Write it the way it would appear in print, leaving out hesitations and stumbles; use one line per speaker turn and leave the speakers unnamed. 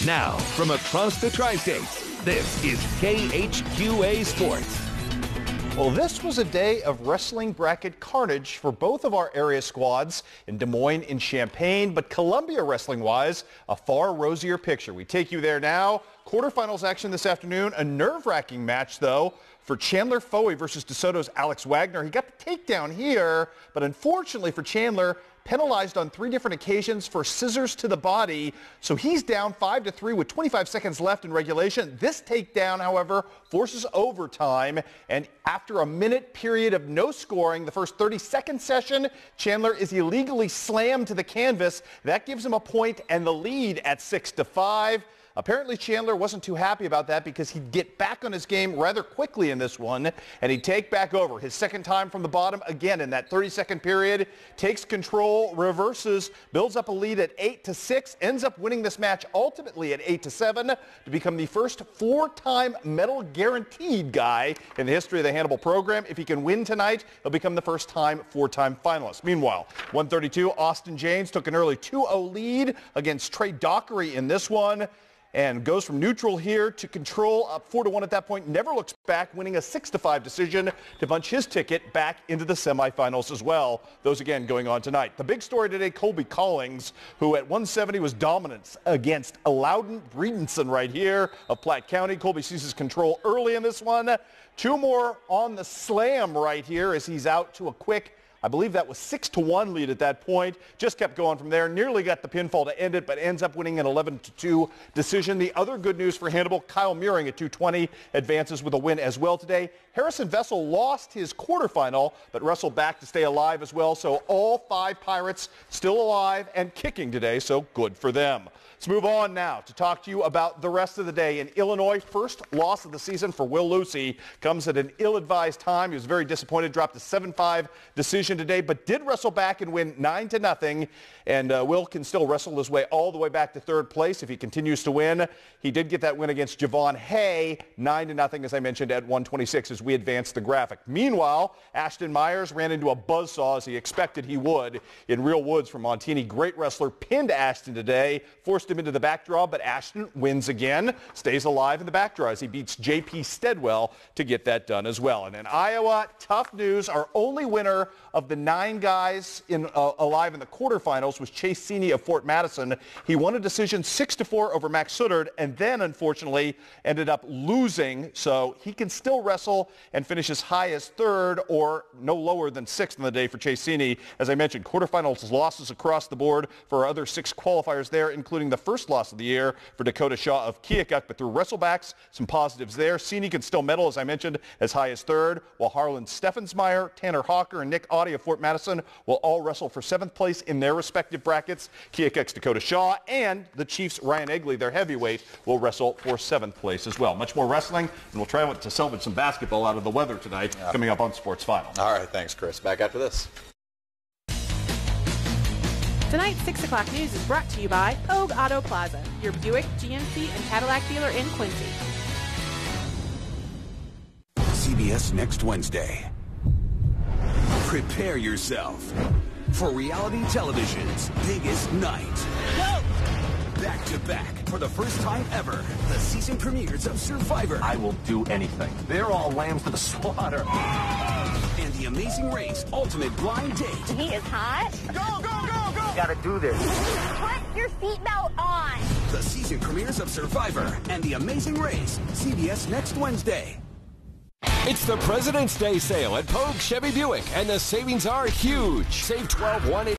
Now, from across the tri-states, this is KHQA Sports.
Well, this was a day of wrestling bracket carnage for both of our area squads in Des Moines and Champaign, but Columbia wrestling-wise, a far rosier picture. We take you there now. Quarterfinals action this afternoon, a nerve-wracking match, though, for Chandler Foey versus DeSoto's Alex Wagner. He got the takedown here, but unfortunately for Chandler, penalized on 3 different occasions for scissors to the body. So he's down 5-3 with 25 seconds left in regulation. This takedown, however, forces overtime. And after a minute period of no scoring, the first 30-second session, Chandler is illegally slammed to the canvas. That gives him a point and the lead at 6-5. Apparently, Chandler wasn't too happy about that because he'd get back on his game rather quickly in this one, and he'd take back over. His second time from the bottom, again in that 30-second period, takes control, reverses, builds up a lead at 8-6, ends up winning this match ultimately at 8-7 to become the first 4-time medal guaranteed guy in the history of the Hannibal program. If he can win tonight, he'll become the first-time 4-time finalist. Meanwhile, 132, Austin James took an early 2-0 lead against Trey Dockery in this one, and goes from neutral here to control, up 4-1 at that point, never looks back, winning a 6-5 decision to punch his ticket back into the semifinals as well. Those again going on tonight. The big story today, Colby Collings, who at 170 was dominant against Loudon Breedenson right here of Platte County. Colby seizes control early in this one. 2 more on the slam right here as he's out to a quick, I believe that was 6-1 lead at that point. Just kept going from there. Nearly got the pinfall to end it, but ends up winning an 11-2 decision. The other good news for Hannibal, Kyle Muring at 220 advances with a win as well today. Harrison Vessel lost his quarterfinal, but wrestled back to stay alive as well. So all 5 Pirates still alive and kicking today, so good for them. Let's move on now to talk to you about the rest of the day. In Illinois, first loss of the season for Will Lucy comes at an ill-advised time. He was very disappointed, dropped a 7-5 decision today, but did wrestle back and win 9-0. And Will can still wrestle his way all the way back to 3rd place if he continues to win. He did get that win against Javon Hay, 9-0, as I mentioned, at 126 as we advance the graphic. Meanwhile, Ashton Myers ran into a buzzsaw as he expected he would in Real Woods from Montini. Great wrestler, pinned Ashton today, forced him into the backdraw, but Ashton wins again, stays alive in the backdraw as he beats J.P. Steadwell to get that done as well. And in Iowa, tough news. Our only winner of the 9 guys alive in the quarterfinals was Chase Sini of Fort Madison. He won a decision 6-4 over Max Suttard and then, unfortunately, ended up losing. So he can still wrestle and finish as high as 3rd or no lower than 6th on the day for Chase Sini. As I mentioned, quarterfinals losses across the board for our other 6 qualifiers there, including the first loss of the year for Dakota Shaw of Keokuk, but through wrestlebacks, some positives there. Sini can still medal, as I mentioned, as high as 3rd, while Harlan Steffensmeyer, Tanner Hawker, and Nick Audie of Fort Madison will all wrestle for 7th place in their respective brackets. Keokuk's Dakota Shaw and the Chiefs' Ryan Egley, their heavyweight, will wrestle for 7th place as well. Much more wrestling, and we'll try to salvage some basketball out of the weather tonight, coming up on Sports Final.
All right, thanks, Chris. Back after this.
Tonight's 6 o'clock news is brought to you by Pogue Auto Plaza, your Buick, GMC, and Cadillac dealer in Quincy.
CBS next Wednesday. Prepare yourself for reality television's biggest night.
Go!
Back to back, for the first time ever, the season premieres of Survivor.
I will do anything. They're all lambs to the slaughter.
And The Amazing Race Ultimate Blind Date.
He is hot.
Go, go, go, go! You gotta do this.
Put your seatbelt on.
The season premieres of Survivor and The Amazing Race. CBS next Wednesday.
It's the President's Day sale at Pogue Chevy Buick, and the savings are huge. Save $12,180